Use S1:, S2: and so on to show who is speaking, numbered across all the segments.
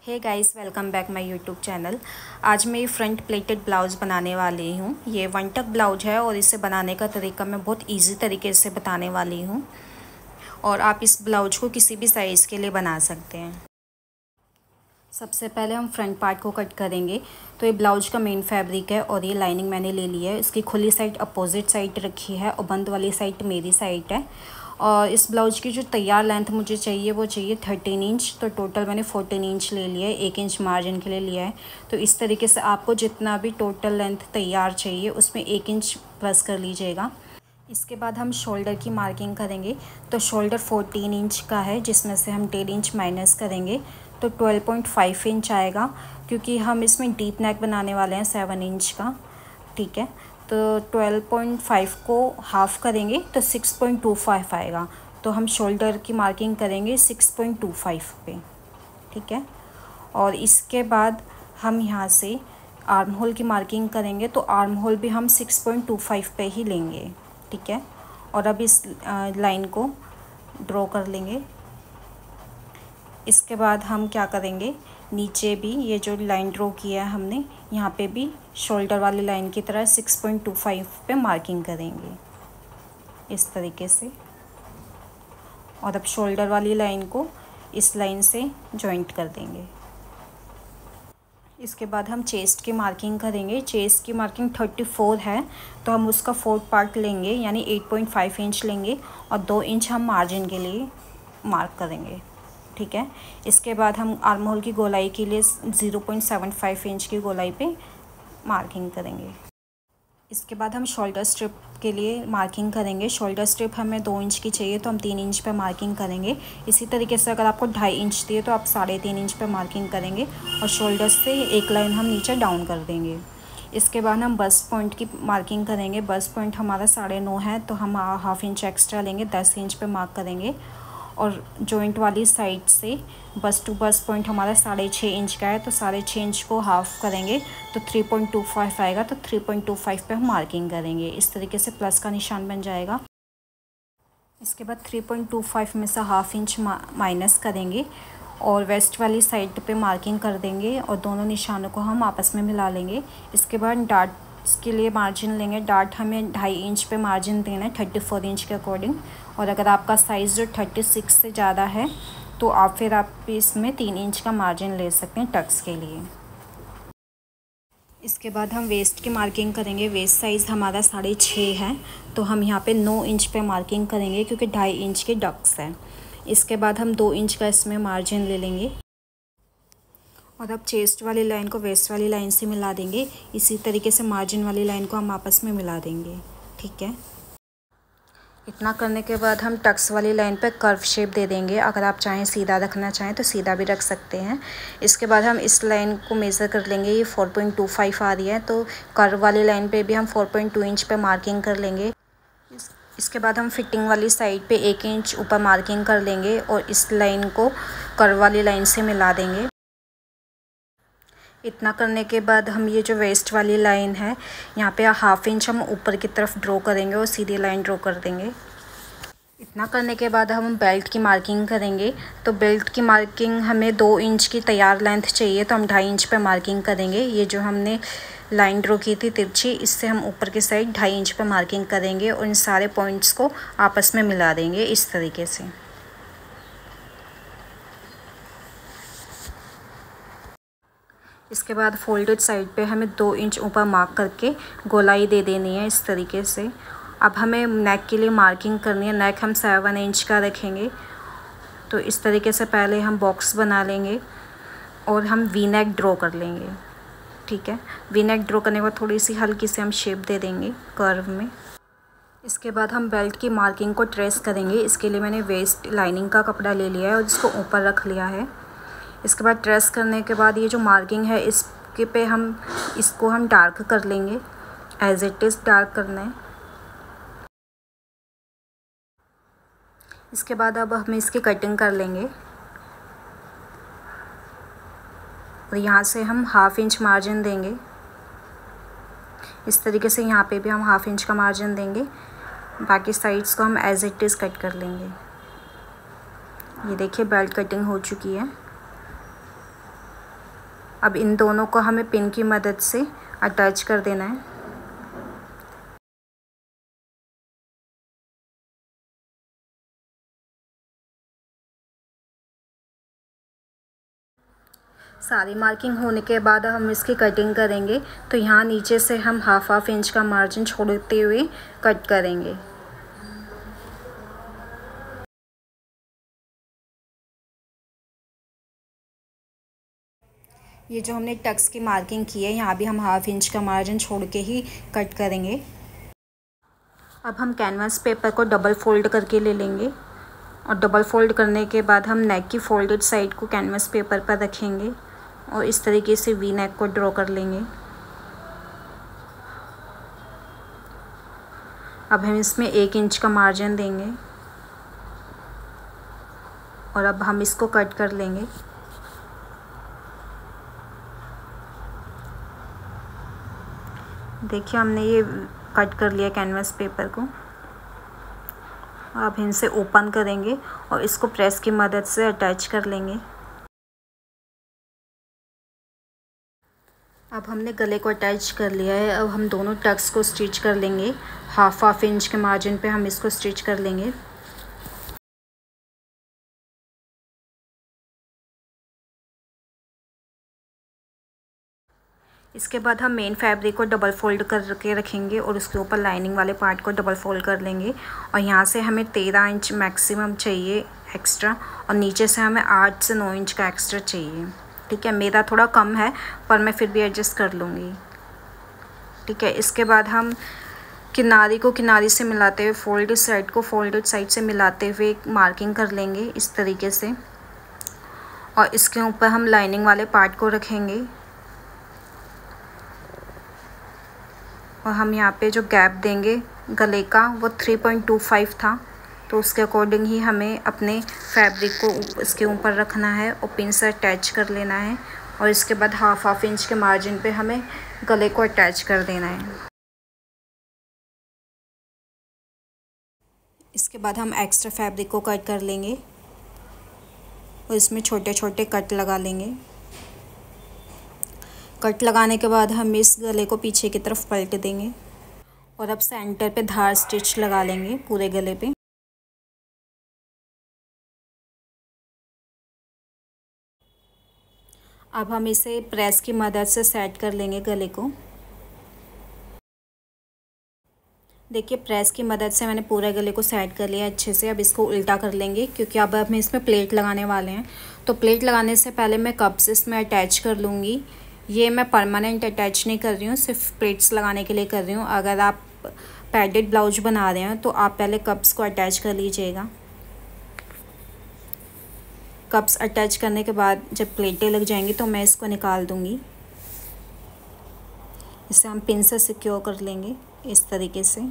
S1: Hey guys, welcome back my YouTube channel. आज मैं front plated blouse बनाने वाली हूँ। ये वन टक ब्लाउज है और इसे बनाने का तरीका मैं बहुत इजी तरीके से बताने वाली हूँ और आप इस ब्लाउज को किसी भी साइज़ के लिए बना सकते हैं। सबसे पहले हम फ्रंट पार्ट को कट करेंगे। तो ये ब्लाउज का मेन फैब्रिक है और ये लाइनिंग मैंने ले ली है। इसकी खुली साइड अपोजिट साइड रखी है और बंद वाली साइड मेरी साइड है। और इस ब्लाउज की जो तैयार लेंथ मुझे चाहिए वो चाहिए 13 इंच। तो टोटल मैंने 14 इंच ले लिया है, 1 इंच मार्जिन के लिए लिया है। तो इस तरीके से आपको जितना भी टोटल लेंथ तैयार चाहिए उसमें 1 इंच प्लस कर लीजिएगा। इसके बाद हम शोल्डर की मार्किंग करेंगे। तो शोल्डर 14 इंच का है, जिसमें से हम 1.5 इंच माइनस करेंगे तो 12.5 इंच आएगा, क्योंकि हम इसमें डीप नेक बनाने वाले हैं 7 इंच का। ठीक है, तो 12.5 को हाफ़ करेंगे तो 6.25 आएगा। तो हम शोल्डर की मार्किंग करेंगे 6.25 पे। ठीक है, और इसके बाद हम यहाँ से आर्म होल की मार्किंग करेंगे। तो आर्म होल भी हम 6.25 पे ही लेंगे। ठीक है, और अब इस लाइन को ड्रॉ कर लेंगे। इसके बाद हम क्या करेंगे, नीचे भी ये जो लाइन ड्रॉ किया है हमने, यहाँ पे भी शोल्डर वाली लाइन की तरह 6.25 पे मार्किंग करेंगे इस तरीके से। और अब शोल्डर वाली लाइन को इस लाइन से जॉइंट कर देंगे। इसके बाद हम चेस्ट की मार्किंग करेंगे। चेस्ट की मार्किंग 34 है, तो हम उसका 4th पार्ट लेंगे, यानी 8.5 इंच लेंगे और 2 इंच हम मार्जिन के लिए मार्क करेंगे। ठीक है, इसके बाद हम आर्म होल की गोलाई के लिए 0.75 इंच की गोलाई पे मार्किंग करेंगे। इसके बाद हम शोल्डर स्ट्रिप के लिए मार्किंग करेंगे। शोल्डर स्ट्रिप हमें 2 इंच की चाहिए, तो हम 3 इंच पे मार्किंग करेंगे। इसी तरीके से अगर आपको 2.5 इंच दिए तो आप 3.5 इंच पे मार्किंग करेंगे और शोल्डर से एक लाइन हम नीचे डाउन कर देंगे। इसके बाद हम बस्ट पॉइंट की मार्किंग करेंगे। बस्ट पॉइंट हमारा 9.5 है, तो हम हाफ़ इंच एक्स्ट्रा लेंगे, 10 इंच पे मार्क करेंगे। और जॉइंट वाली साइड से बस्ट टू बस्ट पॉइंट हमारा 6.5 इंच का है, तो 6.5 इंच को हाफ़ करेंगे तो 3.25 आएगा। तो 3.25 पे हम मार्किंग करेंगे। इस तरीके से प्लस का निशान बन जाएगा। इसके बाद 3.25 में से हाफ़ इंच माइनस करेंगे और वेस्ट वाली साइड पे मार्किंग कर देंगे और दोनों निशानों को हम आपस में मिला लेंगे। इसके बाद डार्ट्स के लिए मार्जिन लेंगे। डार्ट हमें 2.5 इंच पे मार्जिन देना है 34 इंच के अकॉर्डिंग। और अगर आपका साइज़ जो 36 से ज़्यादा है तो आप इसमें 3 इंच का मार्जिन ले सकते हैं टक्स के लिए। इसके बाद हम वेस्ट की मार्किंग करेंगे। वेस्ट साइज़ हमारा 6.5 है, तो हम यहाँ पे 9 इंच पे मार्किंग करेंगे, क्योंकि 2.5 इंच के डक्स हैं। इसके बाद हम 2 इंच का इसमें मार्जिन ले लेंगे और अब चेस्ट वाली लाइन को वेस्ट वाली लाइन से मिला देंगे। इसी तरीके से मार्जिन वाली लाइन को हम आपस में मिला देंगे। ठीक है, इतना करने के बाद हम टक्स वाली लाइन पे कर्व शेप दे देंगे। अगर आप चाहें सीधा रखना चाहें तो सीधा भी रख सकते हैं। इसके बाद हम इस लाइन को मेज़र कर लेंगे। ये 4.25 आ रही है, तो कर्व वाली लाइन पे भी हम 4.2 इंच पे मार्किंग कर लेंगे। इसके बाद हम फिटिंग वाली साइड पे 1 इंच ऊपर मार्किंग कर लेंगे और इस लाइन को कर्व वाली लाइन से मिला देंगे। इतना करने के बाद हम ये जो वेस्ट वाली लाइन है, यहाँ पे हाफ़ इंच हम ऊपर की तरफ ड्रॉ करेंगे और सीधी लाइन ड्रॉ कर देंगे। इतना करने के बाद हम बेल्ट की मार्किंग करेंगे। तो बेल्ट की मार्किंग हमें 2 इंच की तैयार लेंथ चाहिए, तो हम 2.5 इंच पे मार्किंग करेंगे। ये जो हमने लाइन ड्रॉ की थी तिरछी, इससे हम ऊपर की साइड 2.5 इंच पे मार्किंग करेंगे और इन सारे पॉइंट्स को आपस में मिला देंगे इस तरीके से। इसके बाद फोल्डेड साइड पे हमें 2 इंच ऊपर मार्क करके गोलाई दे देनी है इस तरीके से। अब हमें नेक के लिए मार्किंग करनी है। नेक हम 7 इंच का रखेंगे। तो इस तरीके से पहले हम बॉक्स बना लेंगे और हम वी नेक ड्रॉ कर लेंगे। ठीक है, वी नेक ड्रॉ करने के बाद थोड़ी सी हल्की से हम शेप दे देंगे कर्व में। इसके बाद हम बेल्ट की मार्किंग को ट्रेस करेंगे। इसके लिए मैंने वेस्ट लाइनिंग का कपड़ा ले लिया है और इसको ऊपर रख लिया है। इसके बाद ट्रेस करने के बाद ये जो मार्किंग है इसके पे इसको हम डार्क कर लेंगे। एज इट इज़ डार्क करना है। इसके बाद अब हम इसकी कटिंग कर लेंगे और यहाँ से हम हाफ़ इंच मार्जिन देंगे। इस तरीके से यहाँ पे भी हम हाफ़ इंच का मार्जिन देंगे। बाकी साइड्स को हम एज इट इज़ कट कर लेंगे। ये देखिए बेल्ट कटिंग हो चुकी है। अब इन दोनों को हमें पिन की मदद से अटैच कर देना है। सारी मार्किंग होने के बाद हम इसकी कटिंग करेंगे। तो यहाँ नीचे से हम हाफ इंच का मार्जिन छोड़ते हुए कट करेंगे। ये जो हमने टक्स की मार्किंग की है, यहाँ भी हम हाफ इंच का मार्जिन छोड़ के ही कट करेंगे। अब हम कैनवास पेपर को डबल फोल्ड करके ले लेंगे और डबल फोल्ड करने के बाद हम नेक की फोल्डेड साइड को कैनवास पेपर पर रखेंगे और इस तरीके से वी नेक को ड्रॉ कर लेंगे। अब हम इसमें 1 इंच का मार्जिन देंगे और अब हम इसको कट कर लेंगे। देखिए हमने ये कट कर लिया कैनवास पेपर को। अब इनसे ओपन करेंगे और इसको प्रेस की मदद से अटैच कर लेंगे। अब हमने गले को अटैच कर लिया है। अब हम दोनों टक्स को स्टिच कर लेंगे। हाफ इंच के मार्जिन पे हम इसको स्टिच कर लेंगे। इसके बाद हम मेन फैब्रिक को डबल फोल्ड करके रखेंगे और उसके ऊपर लाइनिंग वाले पार्ट को डबल फोल्ड कर लेंगे। और यहाँ से हमें 13 इंच मैक्सिमम चाहिए एक्स्ट्रा और नीचे से हमें 8 से 9 इंच का एक्स्ट्रा चाहिए। ठीक है, मेरा थोड़ा कम है पर मैं फिर भी एडजस्ट कर लूँगी। ठीक है, इसके बाद हम किनारी को किनारी से मिलाते हुए फोल्डेड साइड से मिलाते हुए एक मार्किंग कर लेंगे इस तरीके से। और इसके ऊपर हम लाइनिंग वाले पार्ट को रखेंगे और हम यहाँ पे जो गैप देंगे गले का वो 3.25 था, तो उसके अकॉर्डिंग ही हमें अपने फैब्रिक को इसके ऊपर रखना है और पिन से अटैच कर लेना है। और इसके बाद हाफ इंच के मार्जिन पे हमें गले को अटैच कर देना है। इसके बाद हम एक्स्ट्रा फैब्रिक को कट कर लेंगे और इसमें छोटे छोटे कट लगा लेंगे। कट लगाने के बाद हम इस गले को पीछे की तरफ पलट देंगे और अब सेंटर पे धार स्टिच लगा लेंगे पूरे गले पे। अब हम इसे प्रेस की मदद से सेट कर लेंगे गले को। देखिए प्रेस की मदद से मैंने पूरे गले को सेट कर लिया अच्छे से। अब इसको उल्टा कर लेंगे क्योंकि अब हम इसमें प्लेट लगाने वाले हैं। तो प्लेट लगाने से पहले मैं कप्स इसमें अटैच कर लूँगी। ये मैं परमानेंट अटैच नहीं कर रही हूँ, सिर्फ प्लेट्स लगाने के लिए कर रही हूँ। अगर आप पैडेड ब्लाउज बना रहे हैं तो आप पहले कप्स को अटैच कर लीजिएगा। कप्स अटैच करने के बाद जब प्लेटें लग जाएंगी तो मैं इसको निकाल दूँगी। इसे हम पिन से सिक्योर कर लेंगे इस तरीके से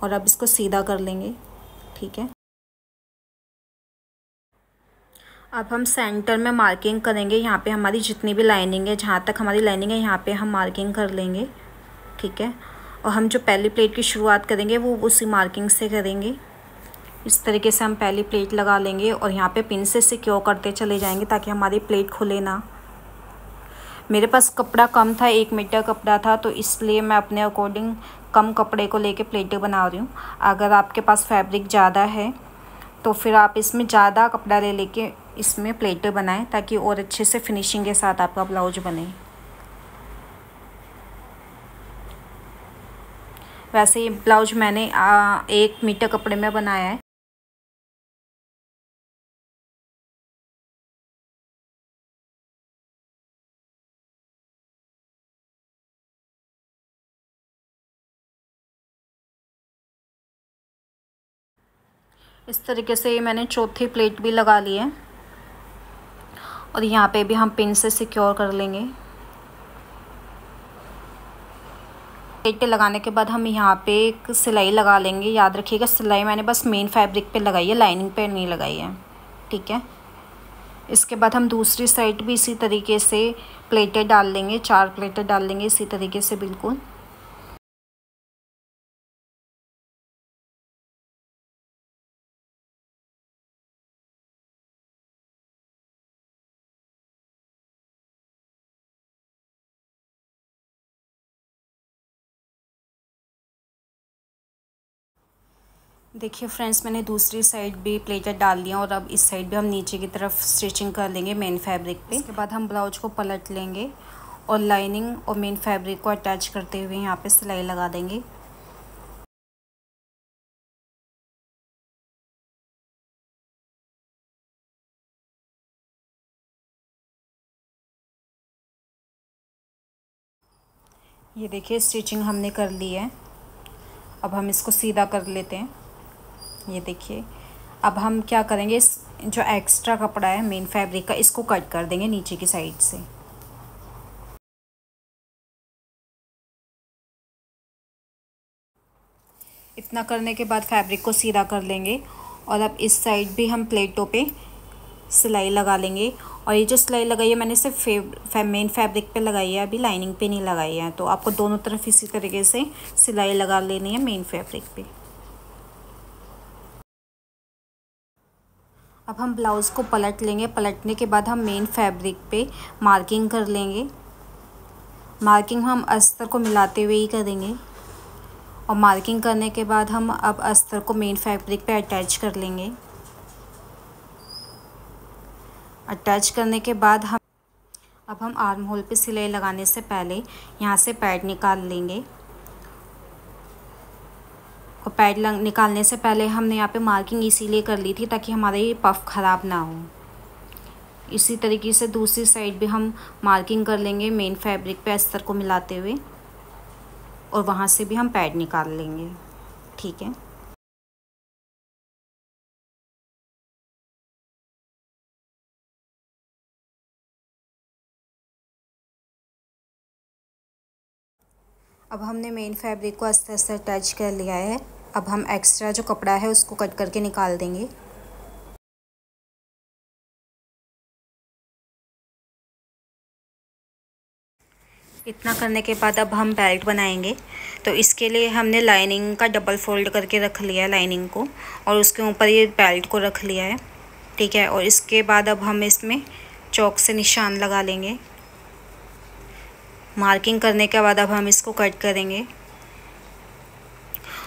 S1: और अब इसको सीधा कर लेंगे। ठीक है, अब हम सेंटर में मार्किंग करेंगे। यहाँ पे हमारी जितनी भी लाइनिंग है, जहाँ तक हमारी लाइनिंग है यहाँ पे हम मार्किंग कर लेंगे। ठीक है, और हम जो पहली प्लेट की शुरुआत करेंगे वो उसी मार्किंग से करेंगे। इस तरीके से हम पहली प्लेट लगा लेंगे और यहाँ पे पिन से सिक्योर करते चले जाएंगे ताकि हमारी प्लेट खुले ना। मेरे पास कपड़ा कम था, 1 मीटर कपड़ा था, तो इसलिए मैं अपने अकॉर्डिंग कम कपड़े को लेके प्लेटें बना रही हूँ। अगर आपके पास फैब्रिक ज़्यादा है तो फिर आप इसमें ज़्यादा कपड़ा ले लेके इसमें प्लेटें बनाएं ताकि और अच्छे से फिनिशिंग के साथ आपका ब्लाउज बने। वैसे ये ब्लाउज मैंने 1 मीटर कपड़े में बनाया है। इस तरीके से ये मैंने चौथी प्लेट भी लगा ली है और यहाँ पे भी हम पिन से सिक्योर कर लेंगे। प्लेटें लगाने के बाद हम यहाँ पे एक सिलाई लगा लेंगे। याद रखिएगा सिलाई मैंने बस मेन फैब्रिक पे लगाई है, लाइनिंग पे नहीं लगाई है। ठीक है, इसके बाद हम दूसरी साइड भी इसी तरीके से प्लेटें डाल लेंगे, 4 प्लेटें डाल लेंगे इसी तरीके से बिल्कुल। देखिए फ्रेंड्स, मैंने दूसरी साइड भी प्लेटेड डाल दिया और अब इस साइड भी हम नीचे की तरफ स्टिचिंग कर लेंगे मेन फैब्रिक पे। इसके बाद हम ब्लाउज को पलट लेंगे और लाइनिंग और मेन फैब्रिक को अटैच करते हुए यहाँ पे सिलाई लगा देंगे। ये देखिए स्टिचिंग हमने कर ली है। अब हम इसको सीधा कर लेते हैं। ये देखिए, अब हम क्या करेंगे, इस जो एक्स्ट्रा कपड़ा है मेन फैब्रिक का, इसको कट कर देंगे नीचे की साइड से। इतना करने के बाद फैब्रिक को सीधा कर लेंगे और अब इस साइड भी हम प्लेटों पे सिलाई लगा लेंगे। और ये जो सिलाई लगाई है मैंने सिर्फ मेन फैब्रिक पे लगाई है, अभी लाइनिंग पे नहीं लगाई है। तो आपको दोनों तरफ इसी तरीके से सिलाई लगा लेनी है मेन फैब्रिक पे। अब हम ब्लाउज़ को पलट लेंगे। पलटने के बाद हम मेन फैब्रिक पे मार्किंग कर लेंगे। मार्किंग हम अस्तर को मिलाते हुए ही करेंगे और मार्किंग करने के बाद हम अब अस्तर को मेन फैब्रिक पे अटैच कर लेंगे। अटैच करने के बाद अब हम आर्म होल पे सिलाई लगाने से पहले यहाँ से पैड निकाल लेंगे। और पैड निकालने से पहले हमने यहाँ पे मार्किंग इसीलिए कर ली थी ताकि हमारा ये पफ ख़राब ना हो। इसी तरीके से दूसरी साइड भी हम मार्किंग कर लेंगे मेन फैब्रिक पे अस्तर को मिलाते हुए और वहाँ से भी हम पैड निकाल लेंगे। ठीक है। अब हमने मेन फैब्रिक को अस्तर से अटैच कर लिया है। अब हम एक्स्ट्रा जो कपड़ा है उसको कट करके निकाल देंगे। इतना करने के बाद अब हम बेल्ट बनाएंगे। तो इसके लिए हमने लाइनिंग का डबल फोल्ड करके रख लिया है लाइनिंग को, और उसके ऊपर ये बेल्ट को रख लिया है। ठीक है। और इसके बाद अब हम इसमें चॉक से निशान लगा लेंगे। मार्किंग करने के बाद अब हम इसको कट करेंगे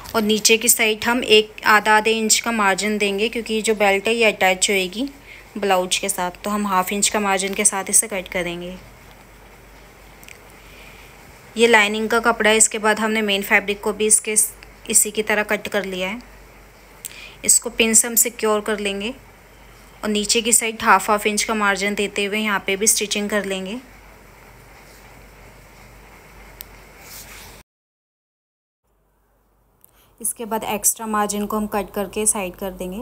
S1: और नीचे की साइड हम आधे इंच का मार्जिन देंगे, क्योंकि जो बेल्ट है ये अटैच होएगी ब्लाउज के साथ। तो हम हाफ इंच का मार्जिन के साथ इसे कट करेंगे। ये लाइनिंग का कपड़ा है। इसके बाद हमने मेन फैब्रिक को भी इसी की तरह कट कर लिया है। इसको पिन से हम सिक्योर कर लेंगे और नीचे की साइड हाफ इंच का मार्जिन देते हुए यहाँ पे भी स्टिचिंग कर लेंगे। इसके बाद एक्स्ट्रा मार्जिन को हम कट करके साइड कर देंगे।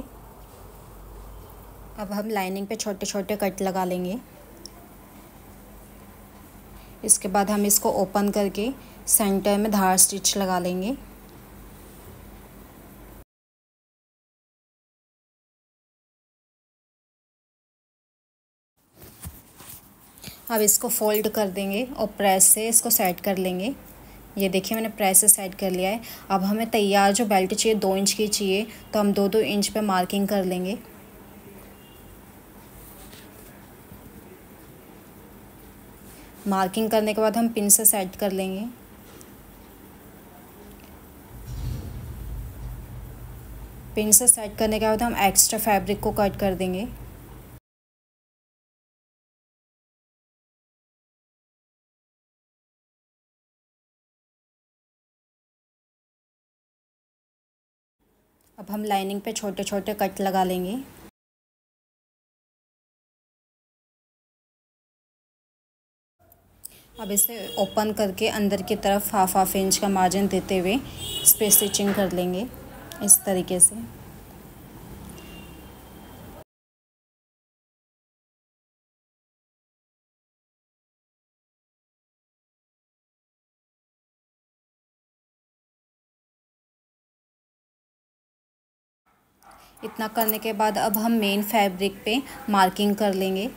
S1: अब हम लाइनिंग पे छोटे छोटे कट लगा लेंगे। इसके बाद हम इसको ओपन करके सेंटर में धार स्टिच लगा लेंगे। अब इसको फोल्ड कर देंगे और प्रेस से इसको सेट कर लेंगे। ये देखिए मैंने प्रेस से सेट कर लिया है। अब हमें तैयार जो बेल्ट चाहिए 2 इंच की चाहिए, तो हम 2-2 इंच पे मार्किंग कर लेंगे। मार्किंग करने के बाद हम पिन से सेट कर लेंगे। पिन से सेट करने के बाद हम एक्स्ट्रा फैब्रिक को कट कर देंगे। अब हम लाइनिंग पे छोटे छोटे कट लगा लेंगे। अब इसे ओपन करके अंदर की तरफ हाफ इंच का मार्जिन देते हुए इस पर स्टिचिंग कर लेंगे इस तरीके से। इतना करने के बाद अब हम मेन फैब्रिक पे मार्किंग कर लेंगे।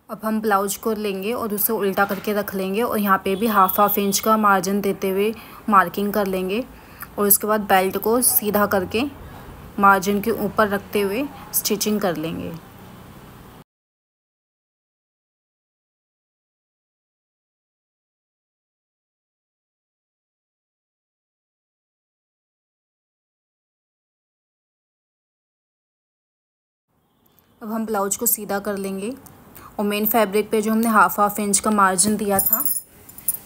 S1: अब हम ब्लाउज को लेंगे और उसे उल्टा करके रख लेंगे और यहाँ पे भी हाफ इंच का मार्जिन देते हुए मार्किंग कर लेंगे। और उसके बाद बेल्ट को सीधा करके मार्जिन के ऊपर रखते हुए स्टिचिंग कर लेंगे। अब हम ब्लाउज को सीधा कर लेंगे और मेन फैब्रिक पे जो हमने हाफ इंच का मार्जिन दिया था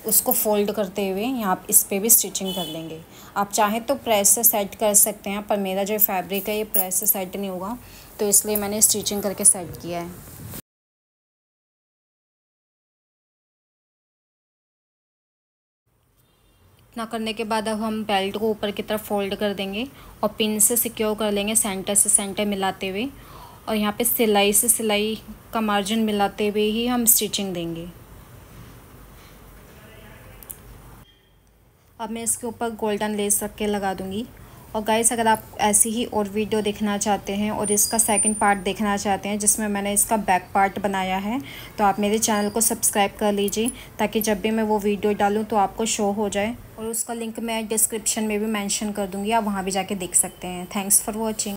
S1: उसको फोल्ड करते हुए यहाँ इस पे भी स्टिचिंग कर लेंगे। आप चाहें तो प्रेस से सेट कर सकते हैं, पर मेरा जो फैब्रिक है ये प्रेस से सेट नहीं होगा, तो इसलिए मैंने स्टिचिंग करके सेट किया है। इतना करने के बाद अब हम बेल्ट को ऊपर की तरफ फोल्ड कर देंगे और पिन से सिक्योर कर लेंगे सेंटर से सेंटर मिलाते हुए, और यहाँ पे सिलाई से सिलाई का मार्जिन मिलाते हुए ही हम स्टिचिंग देंगे। अब मैं इसके ऊपर गोल्डन लेस रख के लगा दूँगी। और गाइस, अगर आप ऐसी ही और वीडियो देखना चाहते हैं और इसका सेकंड पार्ट देखना चाहते हैं जिसमें मैंने इसका बैक पार्ट बनाया है, तो आप मेरे चैनल को सब्सक्राइब कर लीजिए, ताकि जब भी मैं वो वीडियो डालूँ तो आपको शो हो जाए। और उसका लिंक मैं डिस्क्रिप्शन में भी मेंशन कर दूँगी, आप वहाँ भी जाके देख सकते हैं। Thanks for watching.